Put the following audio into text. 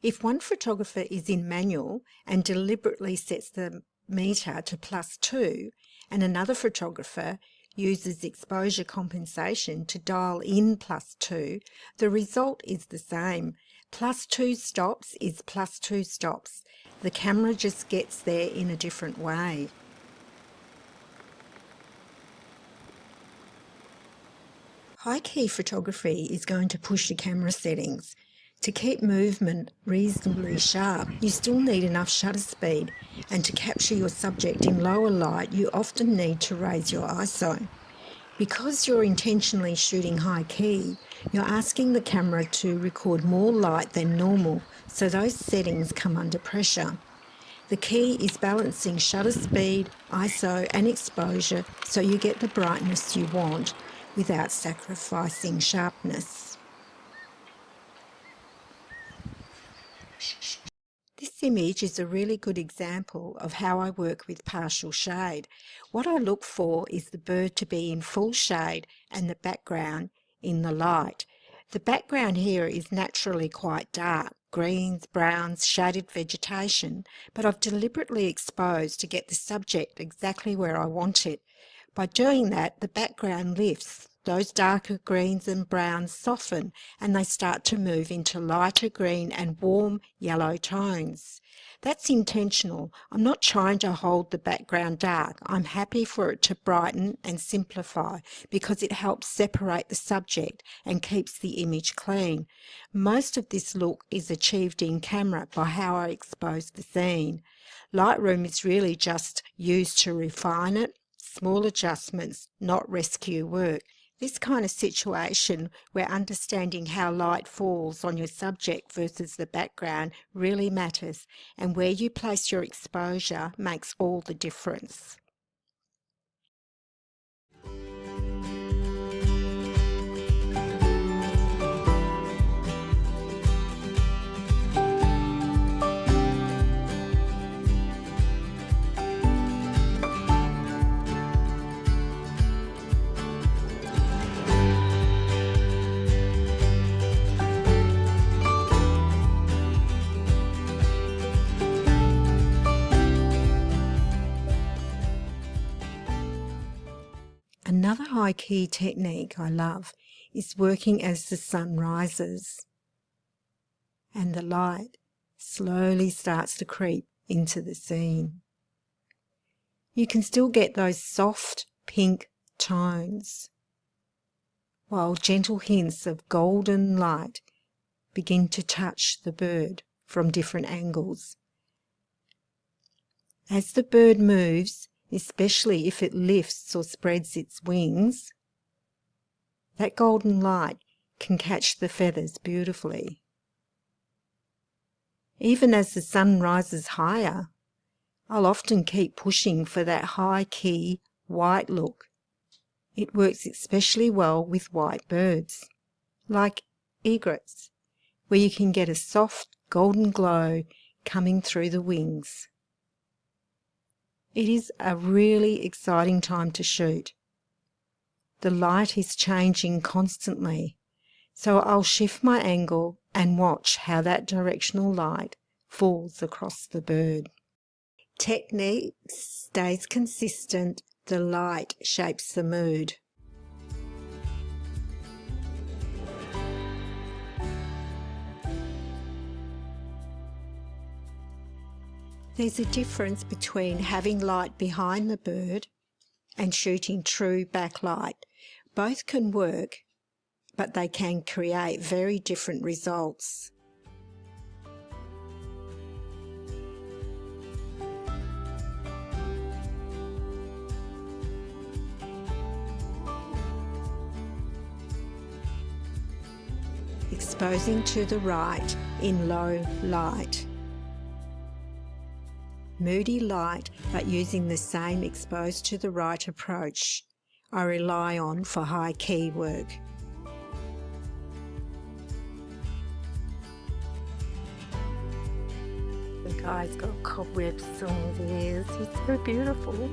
If one photographer is in manual and deliberately sets the meter to +2, and another photographer uses exposure compensation to dial in +2, the result is the same. +2 stops is +2 stops. The camera just gets there in a different way. HighKey photography is going to push your camera settings. To keep movement reasonably sharp, you still need enough shutter speed, and to capture your subject in lower light, you often need to raise your ISO. Because you're intentionally shooting high key, you're asking the camera to record more light than normal, so those settings come under pressure. The key is balancing shutter speed, ISO and exposure so you get the brightness you want without sacrificing sharpness. This image is a really good example of how I work with partial shade. What I look for is the bird to be in full shade and the background in the light. The background here is naturally quite dark, greens, browns, shaded vegetation, but I've deliberately exposed to get the subject exactly where I want it. By doing that, the background lifts. Those darker greens and browns soften and they start to move into lighter green and warm yellow tones. That's intentional. I'm not trying to hold the background dark. I'm happy for it to brighten and simplify because it helps separate the subject and keeps the image clean. Most of this look is achieved in camera by how I expose the scene. Lightroom is really just used to refine it. Small adjustments, not rescue work. This kind of situation where understanding how light falls on your subject versus the background really matters, and where you place your exposure makes all the difference. Another high key technique I love is working as the sun rises and the light slowly starts to creep into the scene. You can still get those soft pink tones, while gentle hints of golden light begin to touch the bird from different angles. As the bird moves, especially if it lifts or spreads its wings, that golden light can catch the feathers beautifully. Even as the sun rises higher, I'll often keep pushing for that high key white look. It works especially well with white birds, like egrets, where you can get a soft golden glow coming through the wings. It is a really exciting time to shoot. The light is changing constantly, so I'll shift my angle and watch how that directional light falls across the bird. Technique stays consistent, the light shapes the mood. There's a difference between having light behind the bird and shooting true backlight. Both can work, but they can create very different results. Exposing to the right in low light. Moody light, but using the same exposed to the right approach I rely on for high key work. The guy's got cobwebs on his ears. He's so beautiful.